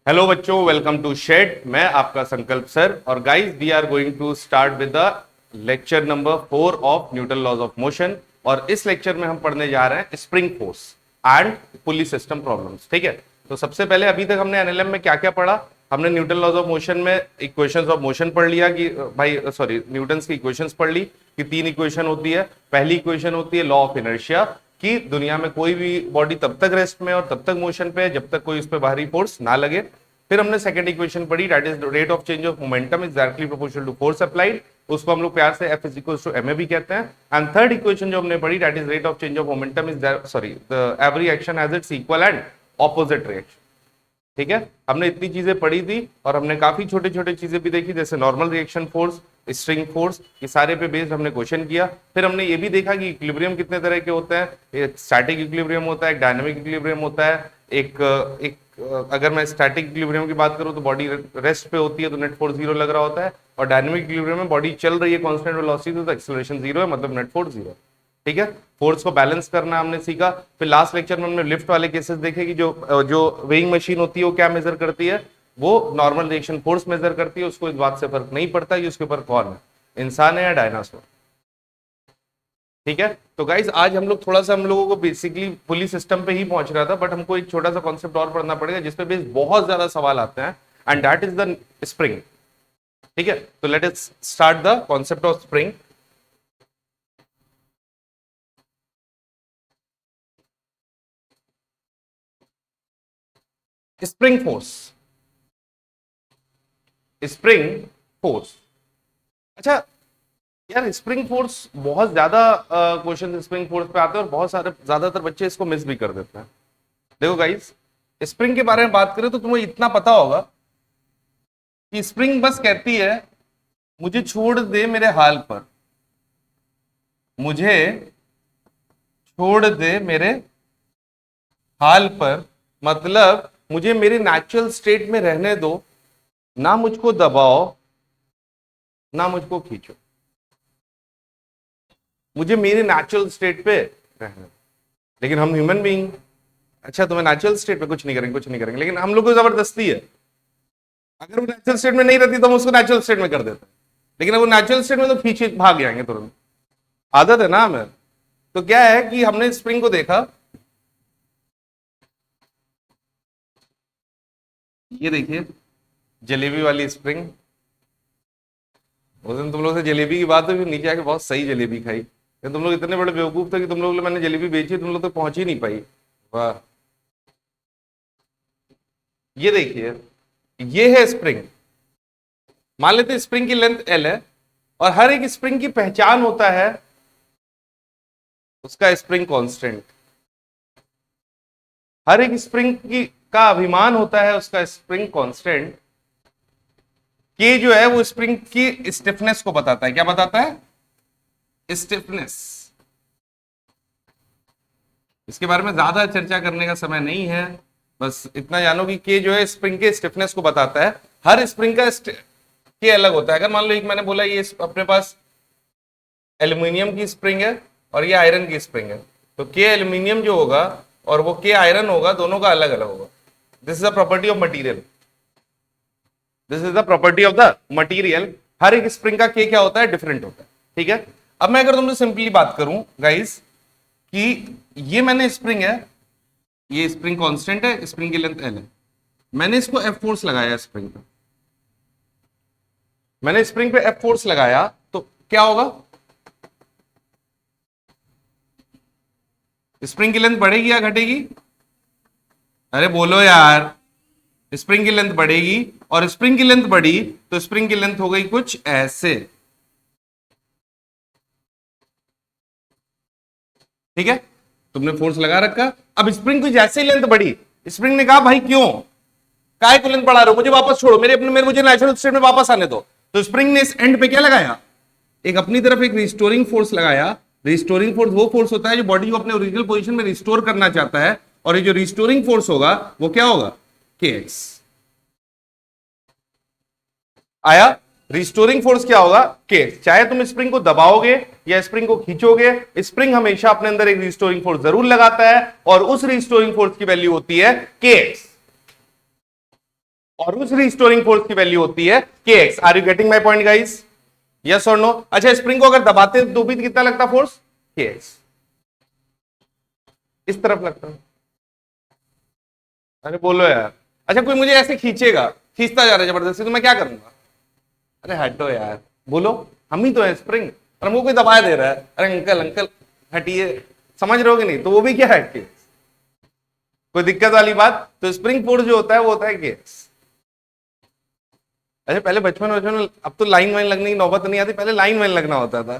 Hello बच्चों, welcome to shade. मैं आपका संकल्प सर और guys we are going to start with the lecture number 4 of Newton laws of motion. और इस lecture में हम पढ़ने जा रहे हैं spring force and pulley system problems. ठीक है, तो सबसे पहले अभी तक हमने एनएलएम में क्या क्या पढ़ा। हमने न्यूटन लॉज ऑफ मोशन में इक्वेशंस ऑफ मोशन पढ़ लिया कि भाई सॉरी न्यूटन्स की इक्वेशंस पढ़ ली कि तीन इक्वेशन होती है। पहली इक्वेशन होती है लॉ ऑफ इनर्शिया कि दुनिया में कोई भी बॉडी तब तक रेस्ट में और तब तक मोशन पे है जब तक कोई उस पर बाहरी फोर्स ना लगे। फिर हमने सेकंड इक्वेशन पढ़ी, that is rate of change of momentum is directly proportional to force applied, उसको हम लोग प्यार से F is equal to ma भी कहते हैं। एंड थर्ड इक्वेशन जो हमने पढ़ी, that is rate of change of momentum is sorry the every action has its equal and opposite reaction. ठीक है, हमने इतनी चीजें पढ़ी थी और हमने काफी छोटे छोटे चीजें भी देखी जैसे normal reaction force, string force, ये सारे पे बेस्ड हमने क्वेश्चन किया। फिर हमने ये भी देखा कि इक्विलिब्रियम कितने तरह के होते हैं। एक स्टैटिक इक्विलिब्रियम होता है, एक डायनामिक इक्विलिब्रियम होता है, एक अगर मैं स्टैटिक इक्विलिब्रियम की बात करूं तो बॉडी रेस्ट पे होती है तो नेट फोर्स जीरो लग रहा होता है, और डायनामिक इक्विलिब्रियम में बॉडी चल रही है कांस्टेंट वेलोसिटी तो एक्सेलरेशन जीरो है, मतलब नेट फोर्स जीरो। ठीक है, फोर्स को बैलेंस करना हमने सीखा। फिर लास्ट लेक्चर में हमने लिफ्ट वाले केसेस देखे कि जो वेइंग मशीन होती है वो क्या मेजर करती है, वो नॉर्मल रिएक्शन फोर्स मेजर करती है। उसको इस बात से फर्क नहीं पड़ता कि उसके ऊपर कौन है, इंसान है या डायनासोर। ठीक है, तो गाइज आज हम लोग थोड़ा सा हम लोगों को बेसिकली पुली सिस्टम पे ही पहुंच रहा था, बट हमको एक छोटा सा कॉन्सेप्ट और पढ़ना पड़ेगा जिसपे बेस बहुत ज्यादा सवाल आते हैं, and that is the spring. ठीक है, तो let us start the concept of spring. Spring force, spring force. अच्छा यार, स्प्रिंग फोर्स बहुत ज्यादा क्वेश्चन स्प्रिंग फोर्स पे आते हैं और बहुत सारे ज्यादातर बच्चे इसको मिस भी कर देते हैं। देखो गाइस, स्प्रिंग के बारे में बात करें तो तुम्हें इतना पता होगा कि स्प्रिंग बस कहती है मुझे छोड़ दे मेरे हाल पर, मुझे छोड़ दे मेरे हाल पर, मतलब मुझे मेरे नेचुरल स्टेट में रहने दो, ना मुझको दबाओ ना मुझको खींचो, मुझे मेरे नेचुरल स्टेट पे रहने दो। लेकिन हम ह्यूमन बीइंग, अच्छा तुम्हें नेचुरल स्टेट में कुछ नहीं करेंगे, कुछ नहीं करेंगे, लेकिन हम लोग को जबरदस्ती है। अगर वो नेचुरल स्टेट में नहीं रहती तो हम उसको नेचुरल स्टेट में कर देते हैं, लेकिन वो नेचुरल स्टेट में तो पीछे भाग जाएंगे तुरंत। आदत है ना हमें। तो क्या है कि हमने स्प्रिंग को देखा, ये देखिए जलेबी वाली स्प्रिंग। उस दिन तुम लोग से जलेबी की बात हुई, नीचे आके बहुत सही जलेबी खाई। तुम लोग इतने बड़े बेवकूफ थे कि तुम लोग मैंने जलेबी बेची, तुम लोग तो पहुंच ही नहीं पाई। वाह, ये देखिए ये है स्प्रिंग। मान लेते स्प्रिंग की लेंथ L है और हर एक स्प्रिंग की पहचान होता है उसका स्प्रिंग कांस्टेंट। हर एक स्प्रिंग की का अभिमान होता है उसका स्प्रिंग कांस्टेंट। के जो है वो स्प्रिंग की स्टिफनेस को बताता है। क्या बताता है? स्टिफनेस। इसके बारे में ज्यादा चर्चा करने का समय नहीं है, बस इतना जानो कि के जो है स्प्रिंग के स्टिफनेस को बताता है। हर स्प्रिंग का के अलग होता है। अगर मान लो एक मैंने बोला ये अपने पास एल्यूमिनियम की स्प्रिंग है और ये आयरन की स्प्रिंग है, तो के एल्यूमिनियम जो होगा और वो के आयरन होगा, दोनों का अलग अलग होगा। This is the property of material, this is the property of the material. हर एक स्प्रिंग का के क्या होता है? डिफरेंट होता है। ठीक है, अब मैं अगर तुमसे सिंपली बात करूं गाइस कि ये मैंने स्प्रिंग है, ये स्प्रिंग कांस्टेंट है, स्प्रिंग की लेंथ L है, मैंने इसको F फोर्स लगाया स्प्रिंग पे, मैंने स्प्रिंग पे F फोर्स लगाया तो क्या होगा? स्प्रिंग की लेंथ बढ़ेगी या घटेगी? अरे बोलो यार, स्प्रिंग की लेंथ बढ़ेगी, और स्प्रिंग की लेंथ बढ़ी तो स्प्रिंग की लेंथ हो गई कुछ ऐसे। ठीक है, तुमने फोर्स लगा रखा, अब स्प्रिंग की जैसे ही लेंथ बढ़ी, स्प्रिंग ने कहा भाई क्यों, काय को लेंथ बढ़ा रहे हो, मुझे वापस छोड़ो, मुझे नेचुरल स्टेट में वापस आने दो। तो स्प्रिंग ने इस एंड पे क्या लगाया? एक अपनी तरफ एक रिस्टोरिंग फोर्स लगाया। रिस्टोरिंग फोर्स वो फोर्स होता है जो बॉडी को अपने ओरिजिनल पोजीशन में रिस्टोर करना चाहता है, और ये जो रिस्टोरिंग फोर्स होगा वो क्या होगा? kx। आया? रिस्टोरिंग फोर्स क्या होगा? kx। चाहे तुम स्प्रिंग को दबाओगे या स्प्रिंग को खींचोगे, स्प्रिंग हमेशा अपने अंदर एक रिस्टोरिंग फोर्स जरूर लगाता है, और उस रिस्टोरिंग फोर्स की वैल्यू होती है kx। और उस रिस्टोरिंग फोर्स की वैल्यू होती है K X. Are you getting my point guys? Yes और नो? अच्छा, स्प्रिंग को अगर दबाते तो भी कितना लगता फोर्स? के एक्स। इस तरफ लगता है। अरे बोलो यार। अच्छा, कोई मुझे ऐसे खींचेगा, खींचता जा रहा है जबरदस्ती, तो मैं क्या करूंगा? अरे हटो यार, बोलो। हम ही तो है स्प्रिंग, और हमको कोई दबाया दे रहा है। अरे अंकल अंकल हटिए। समझ रहे हो कि नहीं? तो वो भी क्या है के। कोई दिक्कत वाली बात? तो स्प्रिंग फोर्स जो होता है वो होता है के। अच्छा, पहले बचपन बचपन में, अब तो लाइन वाइन लगने की नौबत नहीं आती, पहले लाइन वाइन लगना होता था।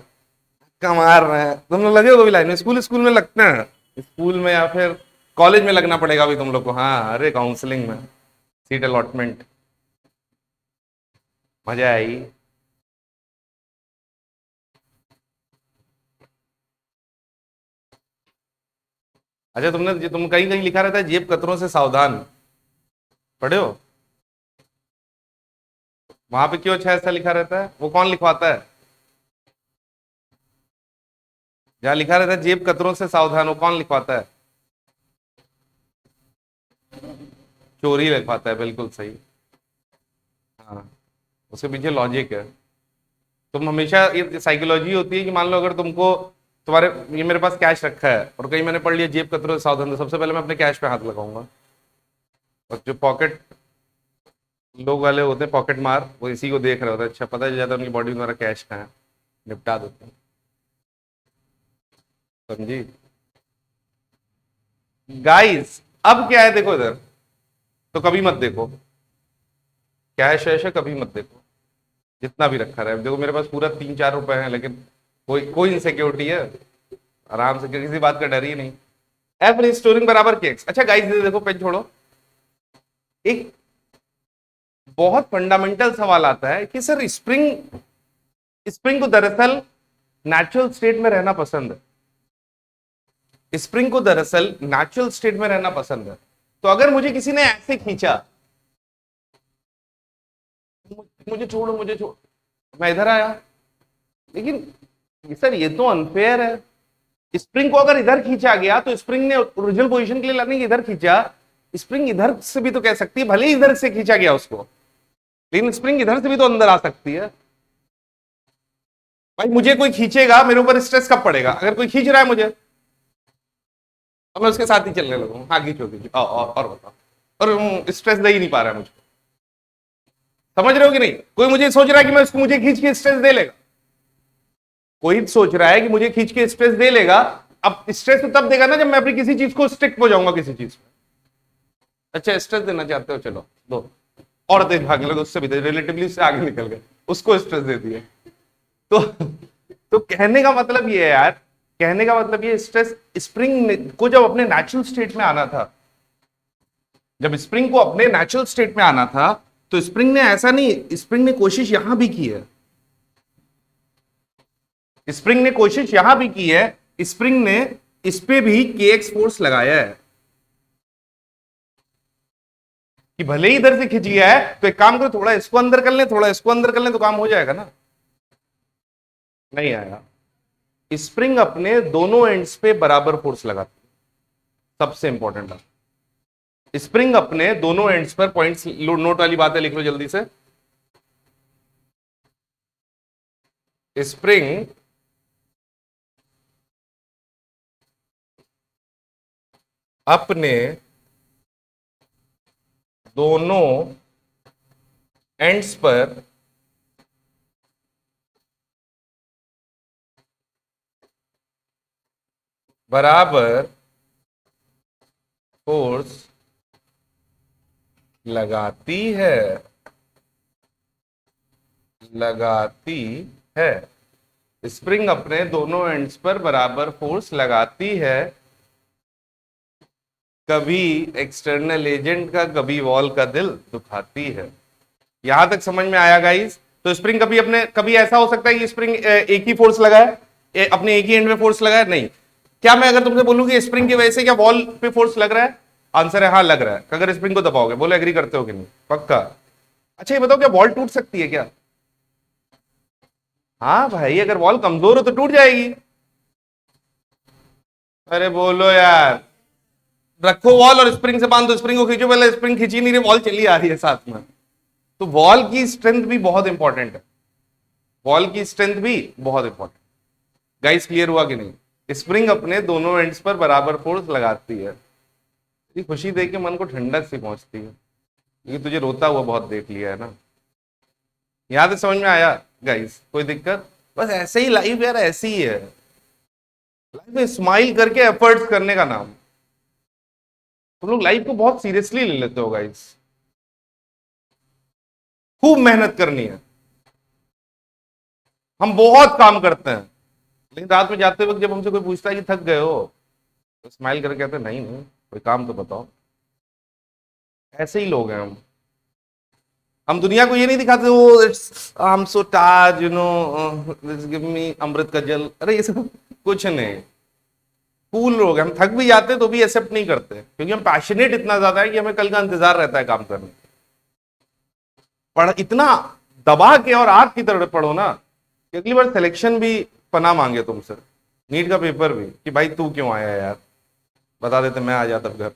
कमार रहे हैं तुम लोग, लगे हो कभी लाइन में? स्कूल स्कूल में लगते हैं, स्कूल में या फिर कॉलेज में लगना पड़ेगा अभी तुम लोग को। हाँ, अरे काउंसलिंग में सीट अलॉटमेंट, मजा आई। अच्छा, तुम कहीं कहीं लिखा रहता है जेब कतरों से सावधान, पढ़े हो? वहां पे क्यों अच्छा ऐसा लिखा रहता है? वो कौन लिखवाता है? जहाँ लिखा रहता है जेब कतरों से सावधान, वो कौन लिखवाता है? चोरी लिखवाता है, बिल्कुल सही। हाँ, उसके पीछे लॉजिक है। तुम हमेशा, ये साइकोलॉजी होती है कि मान लो अगर तुमको, तुम्हारे, ये मेरे पास कैश रखा है और कहीं मैंने पढ़ लिया जेब कतरों से सावधान, तो सबसे पहले मैं अपने कैश पे हाथ लगाऊंगा। और जो पॉकेट लोग वाले होते हैं, पॉकेट मार, वो इसी को देख रहे होते हैं। अच्छा, पता चल जाता है उनकी बॉडी में तुम्हारा कैश कहाँ है, निपटा देते हैं। समझी? गाइस, अब क्या है देखो इधर, तो कभी मत देखो कैश वैश है, कभी मत देखो। जितना भी रखा रहे, देखो मेरे पास पूरा 3-4 रुपए हैं, लेकिन कोई कोई इनसिक्योरिटी है? आराम से, किसी बात का डर ही नहीं। एफ रिस्टोरिंग बराबर के एक्स। अच्छा गाइस, देखो पेन छोड़ो। एक बहुत फंडामेंटल सवाल आता है कि सर स्प्रिंग, स्प्रिंग को दरअसल नेचुरल स्टेट में रहना पसंद है। स्प्रिंग को दरअसल नेचुरल स्टेट में रहना पसंद है। तो अगर मुझे किसी ने ऐसे खींचा, मुझे छोड़ो मुझे छोड़ो, मैं इधर आया, लेकिन सर ये तो अनफेयर है। स्प्रिंग को अगर इधर खींचा गया तो स्प्रिंग ने ओरिजिनल पोजीशन के लिए लाने के इधर खींचा, स्प्रिंग इधर से भी तो कह सकती है, भले ही इधर से खींचा गया उसको, लेकिन स्प्रिंग इधर से भी तो अंदर आ सकती है। भाई मुझे कोई खींचेगा, मेरे ऊपर स्ट्रेस कब पड़ेगा? अगर कोई खींच रहा है मुझे, और मैं उसके साथ ही चलने लगूँ, हाँ खींचो खींचो, और बताओ, और स्ट्रेस दे ही नहीं पा रहा है मुझको। समझ रहे हो कि नहीं? कोई मुझे सोच रहा है कि मैं उसको, मुझे खींच के स्ट्रेस दे लेगा। कोई सोच रहा है कि मुझे खींच के स्ट्रेस दे लेगा। अब स्ट्रेस तो तब देगा ना जब मैं अपनी किसी चीज को स्ट्रिक्ट हो जाऊंगा किसी चीज में। अच्छा, स्ट्रेस देना चाहते हो, चलो दो। और तेज भागने लगे, उससे भी रिलेटिवली से आगे निकल गए, उसको स्ट्रेस दे दिए। तो तो कहने का मतलब ये है यार, कहने का मतलब ये, स्ट्रेस, स्प्रिंग को जब अपने नेचुरल स्टेट में आना था, जब स्प्रिंग को अपने नेचुरल स्टेट में आना था, तो स्प्रिंग ने ऐसा नहीं, स्प्रिंग ने कोशिश यहां भी की है, स्प्रिंग ने कोशिश यहां भी की है, स्प्रिंग ने इस पे भी के एक्स फोर्स लगाया है कि भले ही इधर से खिंच गया है, तो एक काम करो, थोड़ा इसको अंदर कर ले, थोड़ा इसको अंदर कर ले, तो काम हो जाएगा ना? नहीं आएगा। स्प्रिंग अपने दोनों एंड्स पे बराबर फोर्स लगाती है, सबसे इंपॉर्टेंट बात। स्प्रिंग अपने दोनों एंड्स पर, पॉइंट्स नोट वाली बात है, लिख लो जल्दी से। स्प्रिंग अपने दोनों एंड्स पर बराबर फोर्स लगाती है, लगाती है। स्प्रिंग अपने दोनों एंड्स पर बराबर फोर्स लगाती है, कभी एक्सटर्नल एजेंट का, कभी वॉल का दिल दुखाती है। यहां तक समझ में आया गाइस? तो स्प्रिंग कभी अपने, कभी ऐसा हो सकता है कि स्प्रिंग एक ही फोर्स लगाए, अपने एक ही एंड में फोर्स लगाए? नहीं। क्या मैं अगर तुमसे बोलूं कि स्प्रिंग की वजह से क्या वॉल पे फोर्स लग रहा है? आंसर है हाँ, लग रहा है। अगर स्प्रिंग को दबाओगे, बोले एग्री करते हो कि नहीं? पक्का? अच्छा ये बताओ, क्या वॉल टूट सकती है क्या? हाँ भाई, अगर वॉल कमजोर हो तो टूट जाएगी। अरे बोलो यार। रखो वॉल और स्प्रिंग से बांध दो, स्प्रिंग को खींचो, पहले स्प्रिंग खींची नहीं रही, वॉल चली आ रही है साथ में। तो वॉल की स्ट्रेंथ भी बहुत इंपॉर्टेंट है, वॉल की स्ट्रेंथ भी बहुत इंपॉर्टेंट। गाइस क्लियर हुआ कि नहीं? स्प्रिंग अपने दोनों एंड्स पर बराबर फोर्स लगाती है। ये खुशी देख के मन को ठंडक सी पहुंचती है, क्योंकि तुझे रोता हुआ बहुत देख लिया है ना। यहां तक समझ में आया गाइस? कोई दिक्कत? बस ऐसे ही लाइफ यार, ऐसी ही है लाइफ में, स्माइल करके एफर्ट्स करने का नाम। तुम लोग लाइफ को बहुत सीरियसली ले लेते हो गाइस, खूब मेहनत करनी है। हम बहुत काम करते हैं, लेकिन रात में जाते वक्त जब हमसे कोई पूछता है कि थक गए हो, तो स्माइल करके कहते हैं नहीं नहीं, कोई काम तो बताओ। ऐसे ही लोग हैं हम दुनिया को ये नहीं दिखाते वो it's I am so tired you know, give me अमृत का जल, अरे ये सब कुछ नहीं। कूल लोग हैं, हम थक भी जाते हैं तो भी एक्सेप्ट नहीं करते, क्योंकि हम पैशनेट इतना ज्यादा है कि हमें कल का इंतजार रहता है काम करने। पढ़ इतना दबा के और आग की तरह पढ़ो ना कि अगली बार सिलेक्शन भी पना मांगे तुमसे, नीट का पेपर भी, कि भाई तू क्यों आया यार, बता देते मैं आ जाता घर।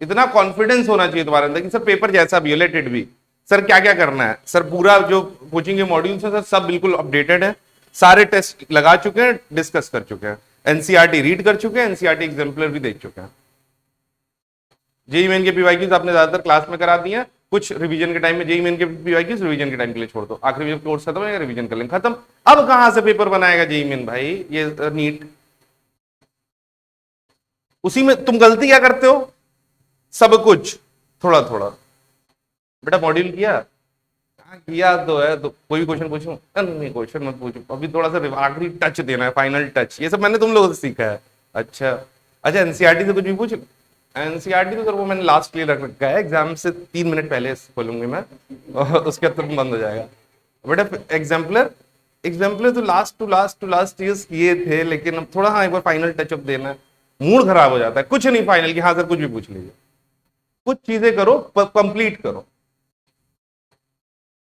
इतना कॉन्फिडेंस होना चाहिए तुम्हारे अंदर कि सर पेपर जैसा भी रिलेटेड भी, सर क्या क्या करना है, सर पूरा जो कोचिंग के मॉड्यूल्स है सर सब बिल्कुल अपडेटेड है, सारे टेस्ट लगा चुके हैं, डिस्कस कर चुके हैं, एनसीईआरटी रीड कर चुके हैं, एनसीईआरटी एग्जाम्पलर भी देख चुके हैं। जेई मेन के पीवाईक्यूज आपने ज्यादातर क्लास में करा दिए हैं, कुछ रिवीजन के टाइम में जेई मेन के पीवाईक्यूज रिवीजन के टाइम के लिए छोड़ दो, आखिरी जब कोर्स खत्म है रिवीजन कर लेंगे, खत्म। अब कहां से पेपर बनाएगा जेई मेन भाई, ये नीट। उसी में तुम गलती क्या करते हो, सब कुछ थोड़ा थोड़ा। बेटा मॉड्यूल किया? हाँ किया तो है, तो कोई भी क्वेश्चन पूछूं? नहीं क्वेश्चन मत पूछो, अभी थोड़ा सा आखिरी टच देना है, फाइनल टच, ये सब मैंने तुम लोगों से सीखा है। अच्छा अच्छा, एनसीईआरटी से कुछ भी पूछ। एनसीईआरटी तो सर वो मैंने लास्ट के लिए रख रखा है, एग्जाम से 3 मिनट पहले खोलूंगी मैं और उसके बाद तुरंत बंद हो जाएगा। बेटा एग्जाम्पलर, एग्जाम्पलर तो लास्ट ईयर्स किए थे, लेकिन अब थोड़ा हाँ एक बार फाइनल टचअप देना है, मूड खराब हो जाता है। कुछ नहीं फाइनल की, हाँ सर कुछ भी पूछ लीजिए, कुछ चीजें करो, कंप्लीट करो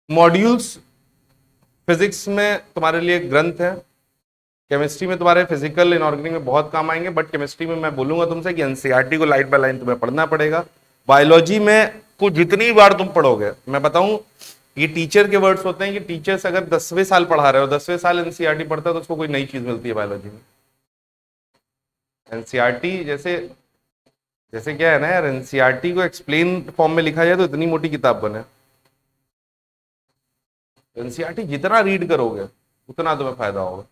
मॉड्यूल्स। फिजिक्स में तुम्हारे लिए ग्रंथ है, केमिस्ट्री में तुम्हारे फिजिकल इनऑर्गेनिक में बहुत काम आएंगे, बट केमिस्ट्री में मैं बोलूंगा तुमसे कि एनसीईआरटी को लाइन बाय लाइन तुम्हें पढ़ना पड़ेगा। बायोलॉजी में को जितनी बार तुम पढ़ोगे, मैं बताऊं ये टीचर के वर्ड्स होते हैं कि टीचर्स अगर 10वें साल पढ़ा रहे हो, 10वें साल एनसीईआरटी पढ़ता है तो उसको कोई नई चीज मिलती है बायोलॉजी में। एनसीईआरटी जैसे जैसे क्या है ना यार, एनसीईआरटी को एक्सप्लेन फॉर्म में लिखा जाए तो इतनी मोटी किताब बने। एनसीईआरटी जितना रीड करोगे उतना तुम्हें फायदा होगा।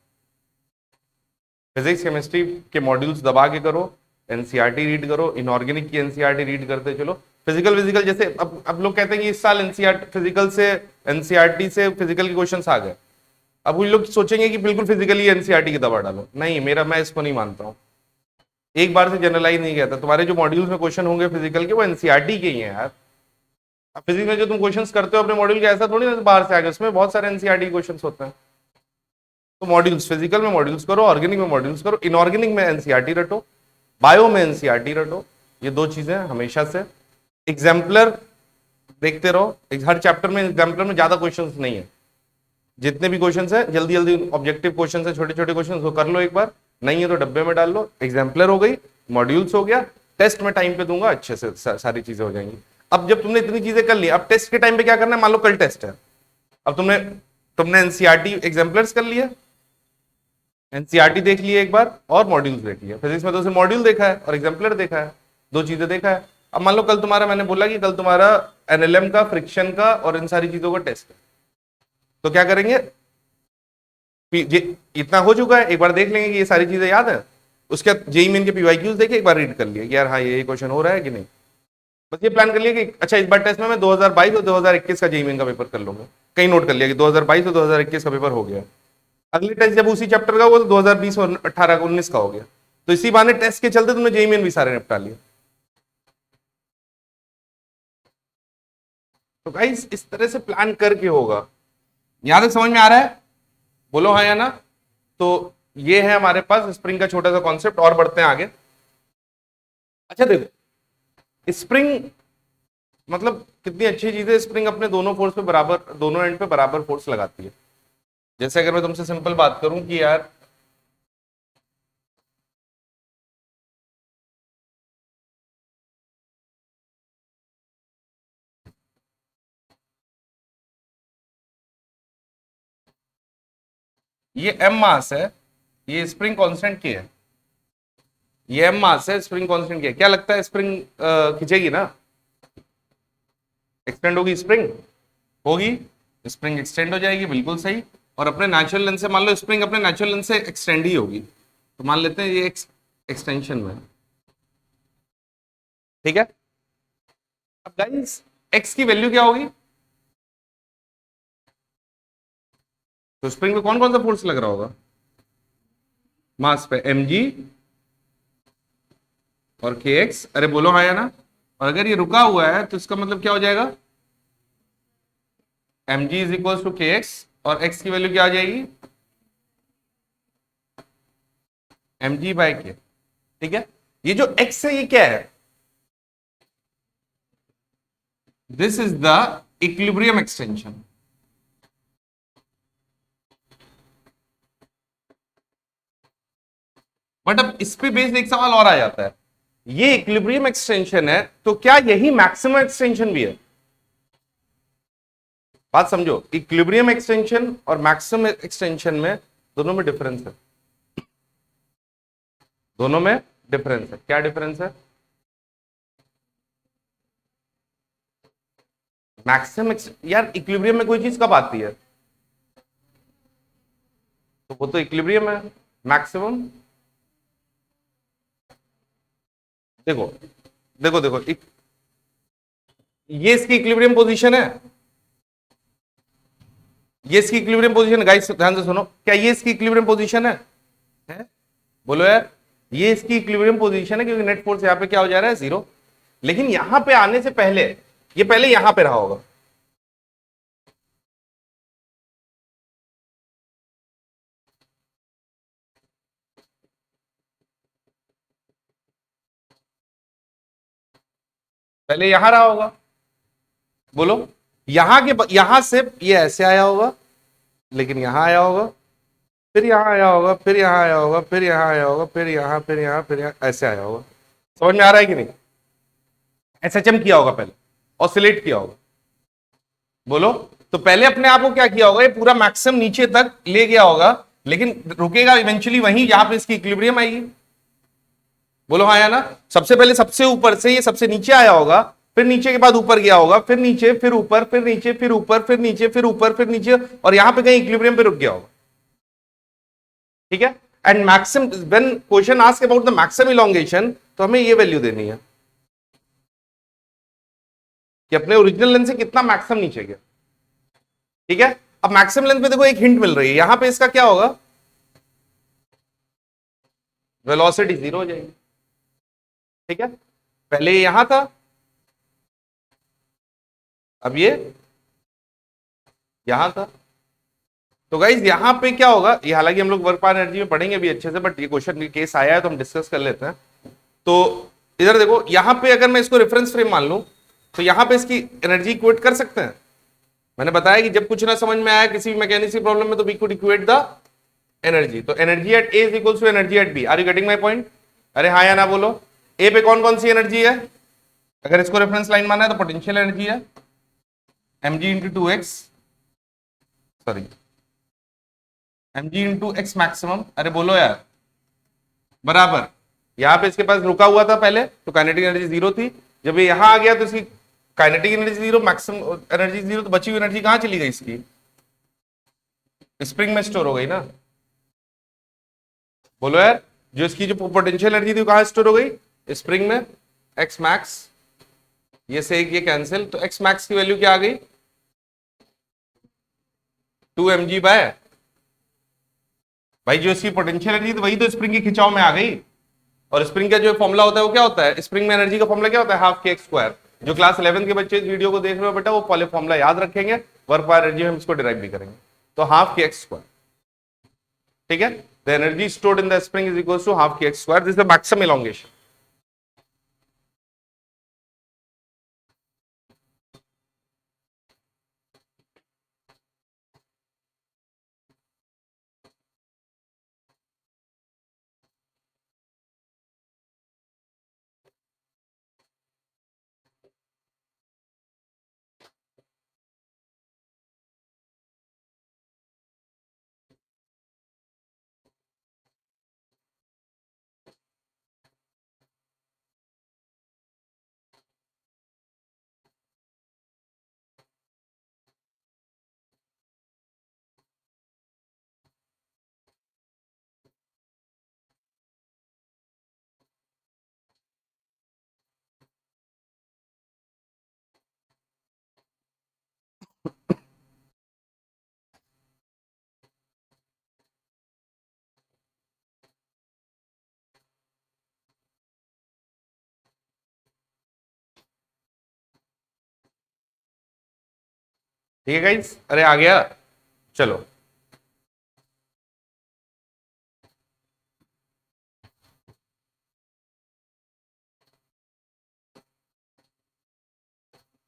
फिजिक्स केमिस्ट्री के मॉड्यूल्स दबा के करो, एनसीईआरटी रीड करो, इनऑर्गेनिक की एनसीईआरटी रीड करते चलो। फिजिकल फिजिकल जैसे अब लोग कहते हैं कि इस साल एनसीईआरटी फिजिकल से एनसीईआरटी से फिजिकल के क्वेश्चंस आ गए। अब वो लोग सोचेंगे कि बिल्कुल फिजिकली एनसीईआरटी की दबा डालो, नहीं, मेरा मैं इसको नहीं मानता हूं। एक बार से जनरलाइज नहीं कहता, तुम्हारे जो मॉड्यूल्स में क्वेश्चन होंगे फिजिकल के वो एनसीईआरटी के ही हैं यार। अब फिजिक्स में जो तुम क्वेश्चंस करते हो अपने मॉड्यूल के, ऐसा थोड़ी ना बाहर से आ गए, उसमें बहुत सारे एनसीईआरटी क्वेश्चंस होते हैं। तो मॉड्यूल्स फिजिकल में मॉड्यूल्स करो, ऑर्गेनिक में मॉड्यूल्स करो, इनऑर्गेनिक में एनसीईआरटी रटो, बायो में एनसीईआरटी रटो, ये दो चीजें हमेशा से। एग्जाम्पलर देखते रहो, हर चैप्टर में एग्जाम्पलर में ज्यादा क्वेश्चंस नहीं है, जितने भी क्वेश्चंस है जल्दी जल्दी ऑब्जेक्टिव क्वेश्चंस है, छोटे छोटे क्वेश्चंस वो कर लो एक बार, नहीं है तो डब्बे में डाल लो। एग्जाम्पलर हो गई, मॉड्यूल्स हो गया, टेस्ट में टाइम पे दूंगा, अच्छे से सारी चीजें हो जाएंगी। अब जब तुमने इतनी चीजें कर ली, अब टेस्ट के टाइम पे क्या करना है, मान लो कल टेस्ट है, अब तुमने तुमने एनसीईआरटी एग्जाम्पलर्स कर लिया, एनसीईआरटी देख लिए एक बार और मॉड्यूल्स देख लिया। फिजिक्स में तो उसे मॉड्यूल देखा है और एग्जाम्पलर देखा है, दो चीजें देखा है। अब मान लो कल तुम्हारा, मैंने बोला कि कल तुम्हारा एनएलएम का, फ्रिक्शन का और इन सारी चीजों का टेस्ट है, तो क्या करेंगे, इतना हो चुका है, एक बार देख लेंगे कि ये सारी चीजें याद है, उसके बाद जेई मेन के पीवाईक्यूज देखे, एक बार रीड कर लिया कि यार हाँ ये क्वेश्चन हो रहा है कि नहीं। बस ये प्लान कर लिया कि अच्छा इस बार टेस्ट में मैं 2022 और 2021 का जेई मेन का पेपर कर लूंगा, कहीं नोट कर लिया कि 2022 और 2021 का पेपर हो गया। अगले टेस्ट जब उसी चैप्टर का हुआ तो 2020 और 18 का 19 का हो गया, तो इसी बहाने टेस्ट के चलते तुमने जेई मेन भी सारे निपटा लिए। तो गाइस इस तरह से प्लान करके होगा। यहां तक समझ में आ रहा है? बोलो हाँ या ना। तो ये है हमारे पास स्प्रिंग का छोटा सा कॉन्सेप्ट, और बढ़ते हैं आगे। अच्छा देखो, स्प्रिंग मतलब कितनी अच्छी चीज है, स्प्रिंग अपने दोनों फोर्स पे बराबर, दोनों एंड पे बराबर फोर्स लगाती है। जैसे अगर मैं तुमसे सिंपल बात करूं कि यार ये m मास है, ये स्प्रिंग कांस्टेंट की है, ये m मास है, स्प्रिंग कांस्टेंट की है। क्या लगता है स्प्रिंग खिंचेगी ना, एक्सटेंड होगी स्प्रिंग, होगी, स्प्रिंग एक्सटेंड हो जाएगी, बिल्कुल सही। और अपने नेचुरल लेंथ से मान लो स्प्रिंग अपने नेचुरल लेंथ से एक्सटेंड ही होगी, तो मान लेते हैं ये एक्सटेंशन में, ठीक है। अब गाइस x की वैल्यू क्या होगी, तो स्प्रिंग में कौन कौन सा फोर्स लग रहा होगा, मास पे mg और kx, अरे बोलो हाँ या ना। और अगर ये रुका हुआ है तो इसका मतलब क्या हो जाएगा, mg is equal to kx, और x की वैल्यू क्या आ जाएगी, mg बाय k, ठीक है। ये जो x है ये क्या है, this is the equilibrium extension. But अब इस पे बेस्ड एक सवाल और आ जाता है, ये इक्विलिब्रियम एक्सटेंशन है तो क्या यही मैक्सिमम एक्सटेंशन भी है, बात समझो, इक्विलिब्रियम एक्सटेंशन और मैक्सिमम एक्सटेंशन में दोनों में डिफरेंस है, दोनों में डिफरेंस है। क्या डिफरेंस है, मैक्सिमम यार इक्विलिब्रियम में कोई चीज कब आती है, तो वो तो इक्विलिब्रियम है। मैक्सिमम, देखो देखो देखो ये इसकी इक्विलिब्रियम पोजीशन है, ये इसकी इक्विलिब्रियम पोजीशन है गाइस, ध्यान से सुनो, क्या ये इसकी इक्विलिब्रियम पोजीशन है? बोलो यार, ये इसकी इक्विलिब्रियम पोजीशन है क्योंकि नेट फोर्स यहां पे क्या हो जा रहा है, जीरो। लेकिन यहां पे आने से पहले ये पहले यहां पे रहा होगा, पहले यहां रहा होगा, बोलो, यहां से ये ऐसे आया होगा, लेकिन यहां आया होगा, फिर यहां आया होगा, फिर यहां आया होगा, फिर यहां आया होगा, फिर यहां, फिर यहां, फिर यहां, ऐसे आया होगा। समझ में आ रहा है कि नहीं, एसएचएम किया होगा पहले, ऑसिलेट किया होगा, बोलो। तो पहले अपने आप को क्या किया होगा, ये पूरा मैक्सिमम नीचे तक ले गया होगा, लेकिन रुकेगा इवेंचुअली वहीं जहां पे इसकी इक्विलिब्रियम आएगी, बोलो हाँ या ना। सबसे पहले सबसे ऊपर से ये सबसे नीचे आया होगा, फिर नीचे के बाद ऊपर गया होगा, फिर नीचे, फिर ऊपर, फिर नीचे, फिर ऊपर, फिर नीचे, फिर ऊपर, फिर नीचे, और यहां पे कहीं इक्विलिब्रियम पे रुक गया होगा, ठीक है। And maximum, when question ask about the maximum elongation, तो हमें ये वैल्यू देनी है कि अपने ओरिजिनल लेंथ से कितना मैक्सिमम नीचे गया, ठीक है। अब मैक्सिमम लेंथ पे देखो एक हिंट मिल रही है, यहां पे इसका क्या होगा, वेलोसिटी जीरो हो जाएगी, ठीक है। पहले ये यहां था, अब ये यहां था, तो गाइज यहां पे क्या होगा, ये हालांकि हम लोग वर्क पावर एनर्जी में पढ़ेंगे भी अच्छे से, बट ये क्वेश्चन केस आया है तो हम डिस्कस कर लेते हैं। तो इधर देखो, यहां पे अगर मैं इसको रेफरेंस फ्रेम मान लूं, तो यहां पे इसकी एनर्जी इक्वेट कर सकते हैं। मैंने बताया कि जब कुछ ना समझ में आया किसी भी मैकेनिक्स की प्रॉब्लम में, तो we could equate the energy. तो energy at A is equals to energy at B, are you getting my point, अरे हाँ या ना बोलो। ए पे कौन कौन सी एनर्जी है, अगर इसको रेफरेंस लाइन माना है तो पोटेंशियल एनर्जी है mg into two x, sorry mg into x maximum, अरे बोलो यार, बराबर, यहां पे इसके पास रुका हुआ था पहले तो काइनेटिक एनर्जी जीरो थी, जब ये यहां आ गया तो इसकी kinetic energy zero, maximum energy zero, तो बची हुई एनर्जी कहां चली गई इसकी, स्प्रिंग में स्टोर हो गई ना, बोलो यार, जो इसकी जो पोटेंशियल एनर्जी थी वो कहां स्टोर हो गई, स्प्रिंग में, एक्स मैक्स, ये से एक ये कैंसिल, तो एक्स मैक्स की वैल्यू क्या आ गई, 2 mg बाय, भाई जो इसकी पोटेंशियल एनर्जी थी वही तो स्प्रिंग के खिंचाव में आ गई। और स्प्रिंग का जो फॉर्मुला होता है वो क्या होता है, स्प्रिंग में एनर्जी का फॉर्मुला क्या होता है, हाफ के एक्स स्क्वायर। जो क्लास 11 के बच्चे इस वीडियो को देख रहे हो बेटा, वो पहले फॉर्मुला याद रखेंगे, वर्क पावर एनर्जी में हम इसको डिराइव भी करेंगे। तो हाफ के एक्स स्क्वायर, ठीक है, the energy stored in the spring is equal to half k x square, this is the maximum elongation. ठीक है गाइस, अरे आ गया, चलो।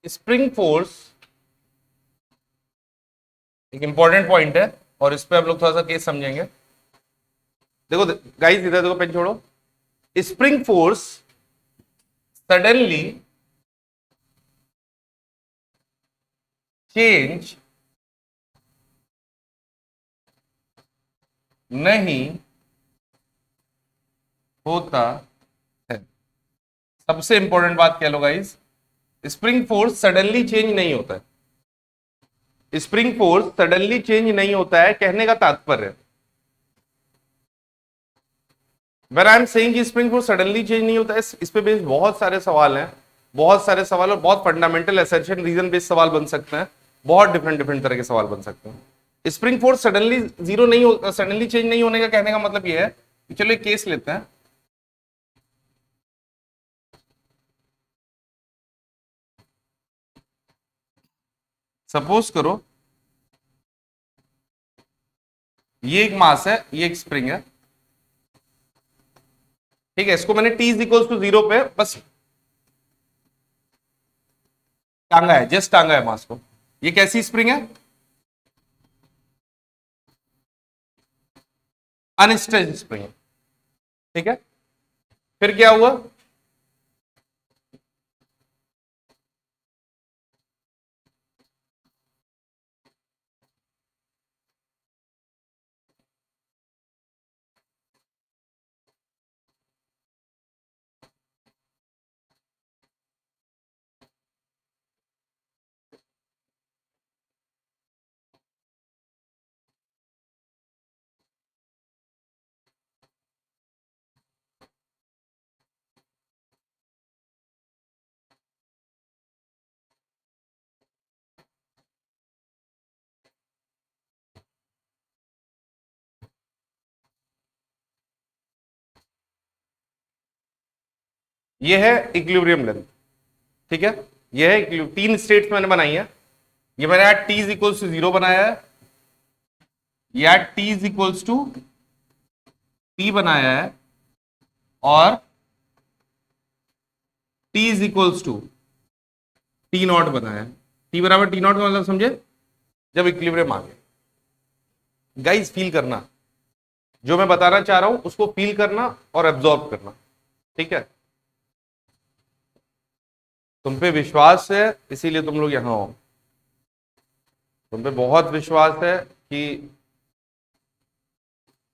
स्प्रिंग फोर्स एक इंपॉर्टेंट पॉइंट है, और इस पे हम लोग थोड़ा सा केस समझेंगे। देखो गाइस, इधर देखो, पेन छोड़ो। स्प्रिंग फोर्स सडनली चेंज नहीं होता है। सबसे इंपॉर्टेंट बात कह लो guys, spring force suddenly change नहीं होता है। स्प्रिंग फोर्स सडनली चेंज नहीं होता है, कहने का तात्पर्य, वेर आई एम सेइंग कि स्प्रिंग फोर्स सडनली चेंज नहीं होता है, इस पे बेस्ड बहुत सारे सवाल हैं, बहुत सारे सवाल, और बहुत फंडामेंटल एसेंशियल रीजन बेस्ड सवाल बन सकते हैं, बहुत डिफरेंट डिफरेंट तरह के सवाल बन सकते हैं। स्प्रिंग फोर्स सडनली जीरो नहीं हो, सडनली चेंज नहीं होने का कहने का मतलब यह है कि चलो एक केस लेते हैं। सपोज करो ये एक मास है, ये एक स्प्रिंग है, ठीक है, इसको मैंने टी इज इक्वल टू 0 पे बस टांगा है, जस्ट टांगा है मास को। ये कैसी स्प्रिंग है? अनस्ट्रेच्ड स्प्रिंग है, ठीक है। फिर क्या हुआ? ये है इक्विलिब्रियम लेंथ, ठीक है। ये है तीन स्टेट्स मैंने बनाई है। ये मैंने यार टी इज इक्वल्स टू 0 बनाया है, या T is equals to T बनाया है, और T is equals to T naught बनाया है। टी बराबर टी नॉट का मतलब समझे? जब इक्विलिब्रियम आ गया। गाइस फील करना, जो मैं बताना चाह रहा हूं उसको फील करना और एब्जॉर्ब करना, ठीक है। तुम पे विश्वास है इसीलिए तुम लोग यहां हो, तुम पे बहुत विश्वास है कि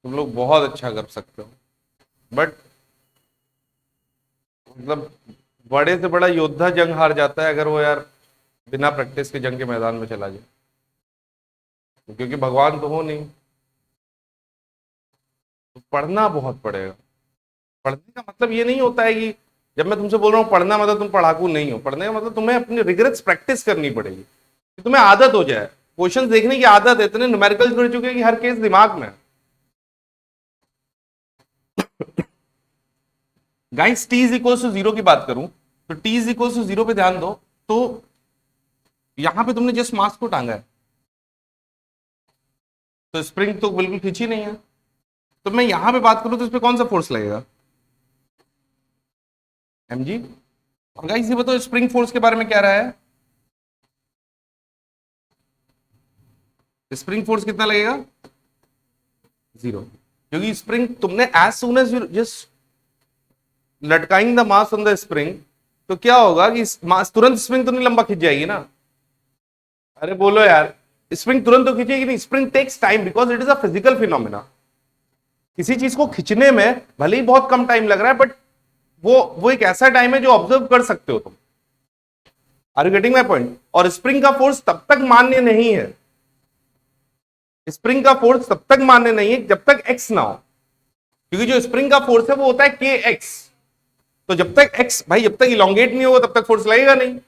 तुम लोग बहुत अच्छा कर सकते हो, बट मतलब बड़े से बड़ा योद्धा जंग हार जाता है अगर वो यार बिना प्रैक्टिस के जंग के मैदान में चला जाए, क्योंकि भगवान तो हो नहीं। तो पढ़ना बहुत पड़ेगा। पढ़ने का मतलब ये नहीं होता है कि जब मैं तुमसे बोल रहा हूँ पढ़ना मतलब तुम पढ़ाकू नहीं हो, पढ़ने का मतलब तुम्हें अपनी रिगरस प्रैक्टिस करनी पड़ेगी, कि तुम्हें आदत हो जाए, क्वेश्चन देखने की आदत है, इतने न्यूमेरिकल जुड़ चुके हैं कि हर केस दिमाग में। Guys T is equal to 0 की बात करूं तो टी इज इक्वल टू 0 पे ध्यान दो, तो यहां पे तुमने जस्ट मास को टांगा है, तो स्प्रिंग तो बिल्कुल खींची नहीं है। तो मैं यहां पे बात करूं तो इस पे कौन सा फोर्स लगेगा? mg। और गाइस ये बताओ स्प्रिंग फोर्स के बारे में क्या रहा है? स्प्रिंग फोर्स कितना लगेगा? 0, क्योंकि स्प्रिंग तुमने as soon as you just लटकाइंग the mass on the spring, तो क्या होगा कि मास तुरंत स्प्रिंग तो नहीं लंबा खिंच जाएगी ना। अरे बोलो यार, स्प्रिंग तुरंत तो खींचेगी नहीं, spring takes time because it is a physical phenomena. किसी चीज को खींचने में भले ही बहुत कम टाइम लग रहा है, बट वो एक ऐसा टाइम है जो ऑब्जर्व कर सकते हो तुम। Are you getting my point? और स्प्रिंग का फोर्स तब तक मान्य नहीं है, स्प्रिंग का फोर्स तब तक मान्य नहीं है जब तक एक्स ना हो, क्योंकि जो स्प्रिंग का फोर्स है वो होता है के एक्स। तो जब तक एक्स भाई जब तक इलोंगेट नहीं होगा तब तक फोर्स लगेगा नहीं।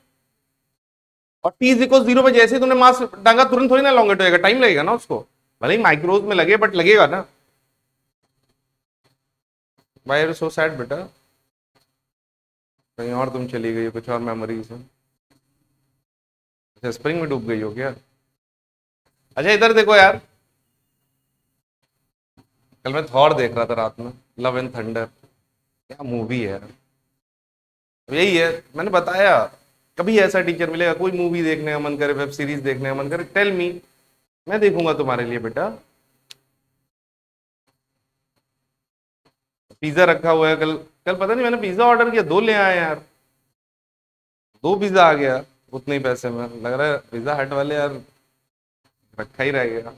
और टी इज इक्वल 0 पे जैसे ही तुमने मास डांगा तुरंत थोड़ी ना इलोंगेट होएगा, टाइम लगेगा ना उसको, भले ही माइक्रोज में लगे बट लगेगा ना। भाई आर सो सैड बेटा, कहीं और तुम चली गई हो, कुछ और मेमोरी से। अच्छा स्प्रिंग में डूब गई हो क्या? अच्छा इधर देखो यार, कल मैं थॉर देख रहा था रात में, लव एंड थंडर, क्या मूवी है यार। यही है, मैंने बताया, कभी ऐसा टीचर मिलेगा कोई मूवी देखने का मन करे, वेब सीरीज देखने का मन करे, टेल मी, मैं देखूंगा तुम्हारे लिए बेटा। पिज्जा रखा हुआ है, कल कल पता नहीं मैंने पिज्जा ऑर्डर किया, 2 ले आए यार, 2 पिज्जा आ गया उतने ही पैसे में। लग रहा है पिज्जा हट वाले यार रखा ही रह गया।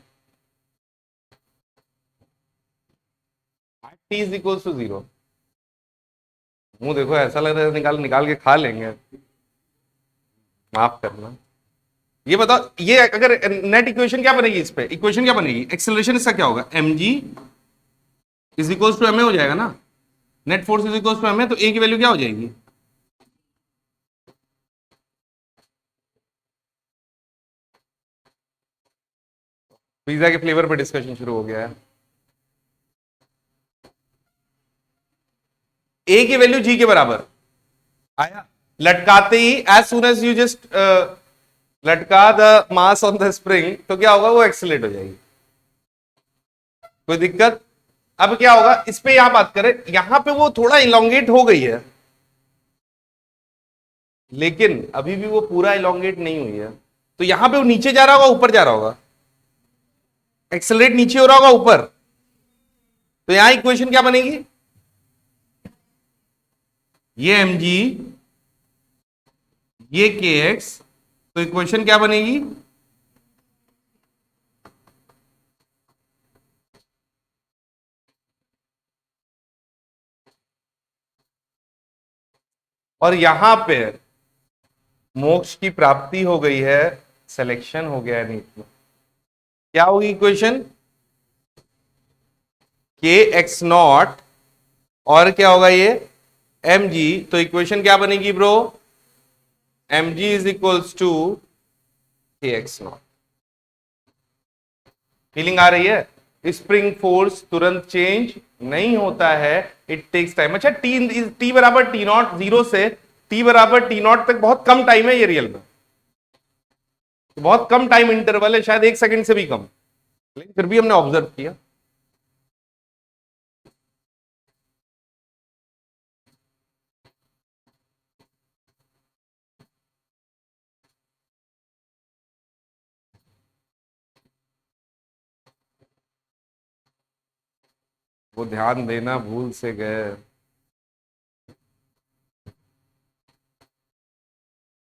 T is equals to 0। मुंह देखो ऐसा लग रहा है निकाल निकाल के खा लेंगे, माफ करना। ये बताओ, ये अगर नेट इक्वेशन क्या बनेगी, इस पे इक्वेशन क्या बनेगी, एक्सेलरेशन इसका क्या होगा, mg is equals to ma हो जाएगा ना, net force is equals to ma, तो a की वैल्यू क्या हो जाएगी, पिज्जा के फ्लेवर पे डिस्कशन शुरू हो गया है। a की वैल्यू g के बराबर आया, लटकाते ही as soon as you just लटका the mass on the spring, तो क्या होगा, वो एक्सेलरेट हो जाएगी। कोई दिक्कत। अब क्या होगा, इस पे यहां बात करें, यहां पे वो थोड़ा इलोंगेट हो गई है, लेकिन अभी भी वो पूरा इलोंगेट नहीं हुई है, तो यहां पे वो नीचे जा रहा होगा ऊपर जा रहा होगा, एक्सेलरेट नीचे हो रहा होगा ऊपर, तो यहां इक्वेशन क्या बनेगी, ये mg ये kx, तो इक्वेशन क्या बनेगी, और यहां पे मोक्ष की प्राप्ति हो गई है, सिलेक्शन हो गया है नीट में। क्या होगी इक्वेशन, के एक्स नॉट, और क्या होगा ये mg, तो इक्वेशन क्या बनेगी bro, mg is equals to k x naught. Feeling आ रही है, स्प्रिंग फोर्स तुरंत चेंज नहीं होता है, इट टेक्स टाइम। अच्छा टी बराबर टी नॉट, 0 से टी बराबर टी नॉट तक बहुत कम टाइम है ये रियल में, बहुत कम टाइम इंटरवल है, शायद 1 सेकंड से भी कम, लेकिन फिर भी हमने ऑब्जर्व किया। वो ध्यान देना भूल से गए।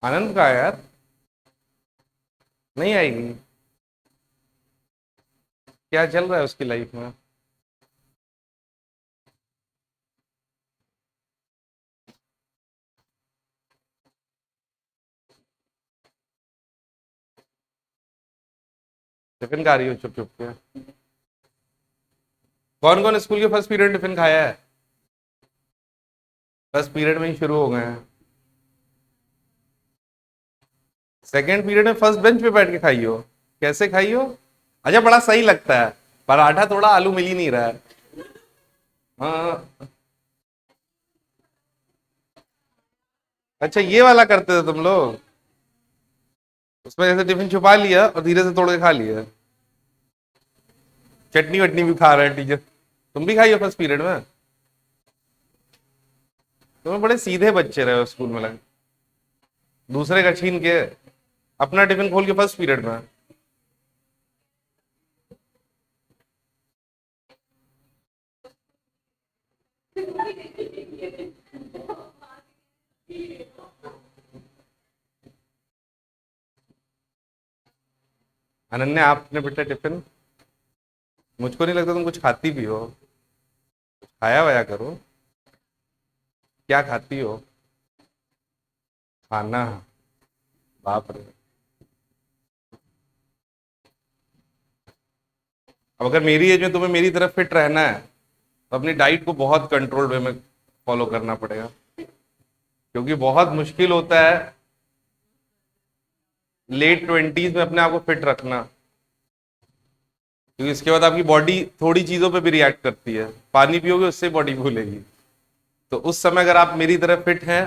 आनंद का यार नहीं आएगी, क्या चल रहा है उसकी लाइफ में। टिफिन खा रही हो चुप चुप के, कौन कौन स्कूल के फर्स्ट पीरियड टिफिन खाया है, फर्स्ट पीरियड में ही शुरू हो गए हैं, सेकेंड पीरियड में फर्स्ट बेंच पे बैठ के खाई हो, कैसे खाई हो। अच्छा बड़ा सही लगता है, पराठा थोड़ा आलू मिल ही नहीं रहा है। हाँ अच्छा ये वाला करते थे तुम लोग, उसमें ऐसे टिफिन छुपा लिया और धीरे से तोड़ के खा लिया, चटनी वटनी भी खा रहा है टीचर। तुम भी खाई हो फर्स्ट पीरियड में, तुम्हें बड़े सीधे बच्चे रहे हो स्कूल में लगे, दूसरे का छीन के अपना टिफिन खोल के फर्स्ट पीरियड में। अनन्या आपने बेटा टिफिन, मुझको नहीं लगता तुम कुछ खाती भी हो, खाया वाया करो, क्या खाती हो, खाना, बाप रे। अब अगर मेरी एज में तुम्हें मेरी तरफ फिट रहना है, तो अपनी डाइट को बहुत कंट्रोल वे में फॉलो करना पड़ेगा, क्योंकि बहुत मुश्किल होता है लेट 20s में अपने आप को फिट रखना, क्योंकि इसके बाद आपकी बॉडी थोड़ी चीजों पे भी रिएक्ट करती है, पानी पियोगे उससे बॉडी भूलेगी, तो उस समय अगर आप मेरी तरफ फिट हैं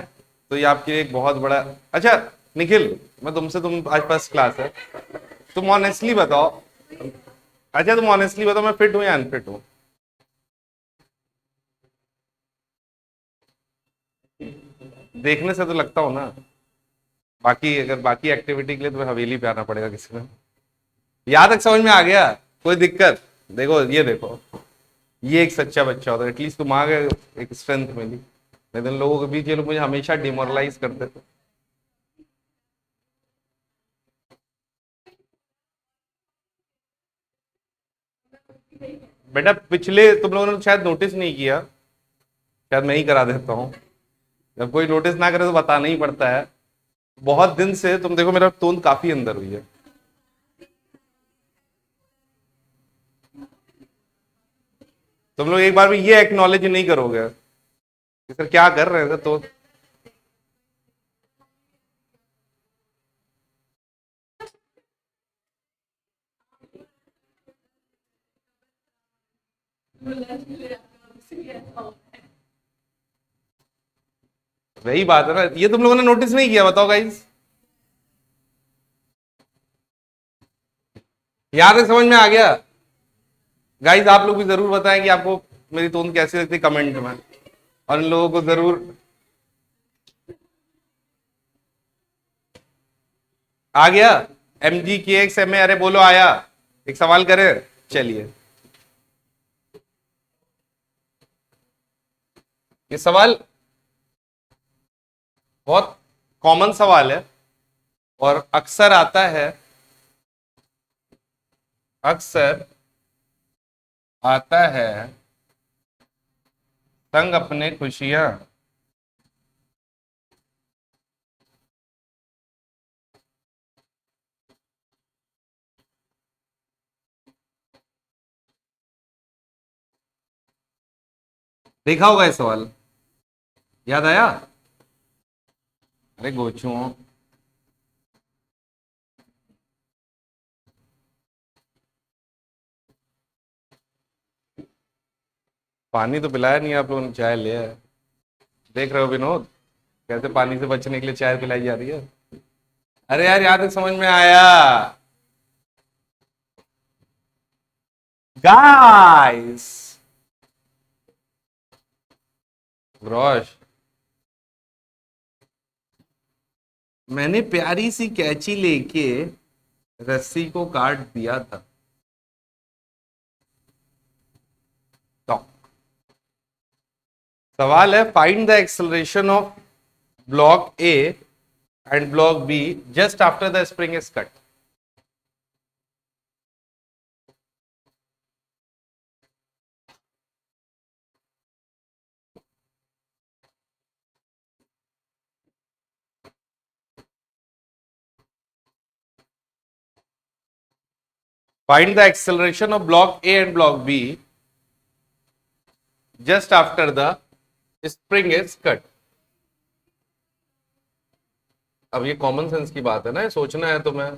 तो ये आपके लिए एक बहुत बड़ा। अच्छा निखिल, मैं तुमसे, तुम आज फर्स्ट क्लास है, तुम ऑनेस्टली बताओ, अच्छा तुम ऑनेस्टली बताओ, मैं फिट हूं या अनफिट हूं? देखने से तो लगता हूं ना। बाकी अगर बाकी एक्टिविटी के लिए तो हवेली पे आना पड़ेगा किसी में। यहाँ तक समझ में आ गया? कोई दिक्कत? देखो ये देखो, ये एक सच्चा बच्चा होता है, एटलीस्ट तुम आ गए, एक स्ट्रेंथ मिली। लेकिन लोगों के बीच ये लोग मुझे हमेशा डिमोरलाइज करते थे। बेटा पिछले तुम लोगों ने शायद नोटिस नहीं किया, शायद मैं ही करा देता हूँ। जब कोई नोटिस ना करे तो बताना ही पड़ता है। बहुत दिन से तुम देखो मेरा टोन काफी अंदर हुई है। तुम लोग एक बार भी ये एक्नॉलेज नहीं करोगे कि सर क्या कर रहे थे तो। वही बात है ना, ये तुम लोगों ने नोटिस नहीं किया, बताओ गाइस। यहां तक समझ में आ गया? गाइस आप लोग भी जरूर बताएं कि आपको मेरी टोन कैसी लगती है कमेंट में, और इन लोगों को जरूर। आ गया? MGKXMA, अरे बोलो आया। एक सवाल करें? चलिए, ये सवाल बहुत कॉमन सवाल है और अक्सर आता है, अक्सर आता है संग अपने खुशियां। देखा होगा ये सवाल, याद आया? अरे गोचू, पानी तो पिलाया नहीं आप लोगों ने, चाय लिया है। देख रहे हो विनोद, कैसे पानी से बचने के लिए चाय पिलाई जा रही है। अरे यार यहाँ तक समझ में आया? गाइस, रोश, मैंने प्यारी सी कैंची लेके रस्सी को काट दिया था। तो सवाल है, find the acceleration of block A and block be just after the spring is cut. Find the acceleration of block A and block be just after the spring is cut. अब ये कॉमन सेंस की बात है ना, ये सोचना है तुम्हें।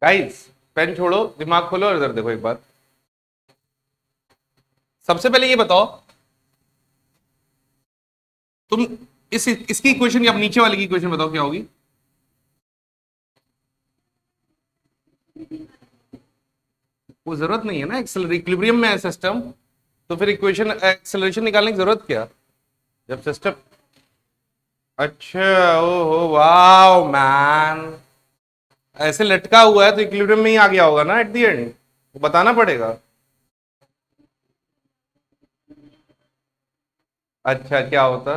गाइस पेन छोड़ो, दिमाग खोलो और इधर देखो एक बार। सबसे पहले ये बताओ, तुम इस इसकी इक्वेशन या नीचे वाले की इक्वेशन बताओ क्या होगी। वो जरूरत नहीं है ना, इक्विलिब्रियम में है सिस्टम, तो फिर इक्वेशन एक्सेलरेशन निकालने की जरूरत क्या, जब सिस्टम। अच्छा, ओहो वाओ मैन, ऐसे लटका हुआ है तो इक्विलिब्रियम में ही आ गया होगा ना एट द एंड, तो बताना पड़ेगा। अच्छा क्या होता?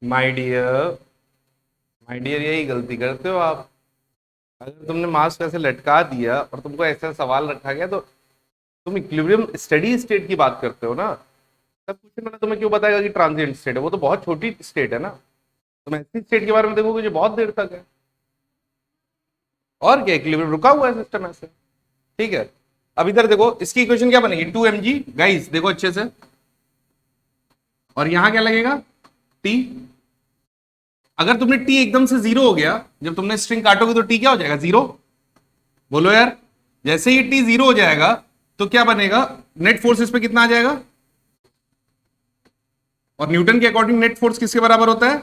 माय डियर, माय डियर, यही गलती करते हो आप। अगर तुमने मास्क ऐसे लटका दिया और तुमको ऐसा सवाल रखा गया तो तुम इक्विलिब्रियम स्टडी स्टेट की बात करते हो ना, तब क्वेश्चन मैंने तुम्हें क्यों बताएगा कि ट्रांजिएंट स्टेट है, वो तो बहुत छोटी स्टेट है ना। तुम ऐसी स्टेट के बारे में देखोगे जो बहुत देर तक है। और क्या, इक्विलिब्रियम रुका हुआ है सिस्टम ऐसे। ठीक है, अब इधर देखो, इसकी इक्वेशन क्या बनेगी, 2mg। गाइस देखो अच्छे से, और यहां क्या लगेगा, t। अगर तुमने t एकदम से जीरो हो गया, जब तुमने स्ट्रिंग काटोगे तो t क्या हो जाएगा, जीरो। बोलो यार, जैसे ही t जीरो हो जाएगा तो क्या बनेगा, नेट फोर्स इस पे कितना आ जाएगा। और न्यूटन के अकॉर्डिंग नेट फोर्स किसके बराबर होता है,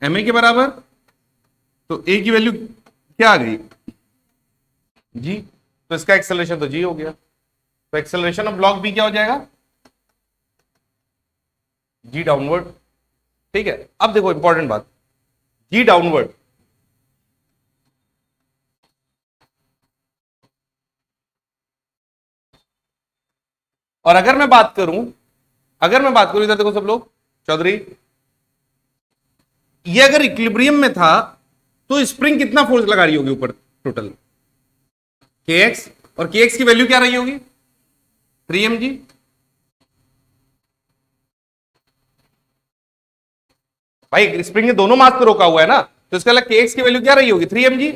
ma के बराबर। तो a की वैल्यू क्या आ गई, g। तो इसका एक्सेलरेशन तो g हो गया। तो एक्सेलरेशन ऑफ ब्लॉक b क्या हो जाएगा, g डाउनवर्ड। ठीक है, अब देखो इंपॉर्टेंट बात, g डाउनवर्ड। और अगर मैं बात करूं, इधर देखो सब लोग, चौधरी, ये अगर इक्विलिब्रियम में था तो स्प्रिंग कितना फोर्स लगा रही होगी ऊपर टोटल, kx। और kx की वैल्यू क्या रही होगी, 3mg। भाई स्प्रिंग ने दोनों मास पे रोका हुआ है ना, तो इसका मतलब kx की वैल्यू क्या रही होगी, 3mg।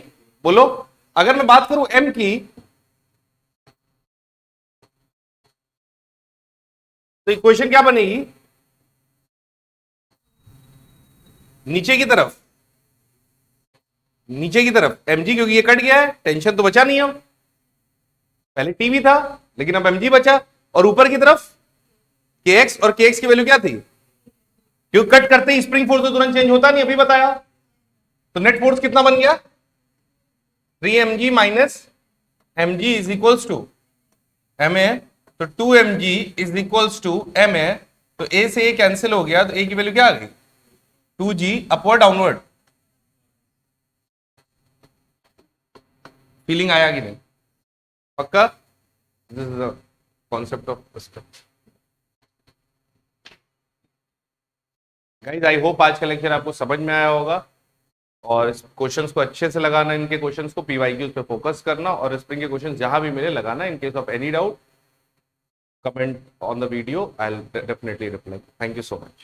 बोलो, अगर मैं बात करूं m की, तो इक्वेशन क्या बनेगी, नीचे की तरफ, mg, क्योंकि ये कट गया है, टेंशन तो बचा नहीं है। पहले टी भी था लेकिन अब mg बचा, और ऊपर की तरफ kx, और kx की वैल्यू क्या थी, क्योंकि कट करते ही स्प्रिंग फोर्स तो तुरंत चेंज होता नहीं, अभी बताया। तो नेट फोर्स कितना बन गया, 3mg minus mg is equals to ma। तो 2mg is equals to ma। तो a से a कैंसिल हो गया, तो a की वैल्यू क्या आ गई, 2g अपवर्ड डाउनवर्ड। फीलिंग आया कि नहीं, पक्का। This is the concept of system. Guys I hope आज का लेक्चर आपको समझ में आया होगा, और इस क्वेश्चंस को अच्छे से लगाना, इनके क्वेश्चंस को पीवाईक्यूज पे फोकस करना, और स्प्रिंग के क्वेश्चंस जहां भी मिले लगाना। In case of any doubt, comment on the video, I'll definitely reply. Thank you so much.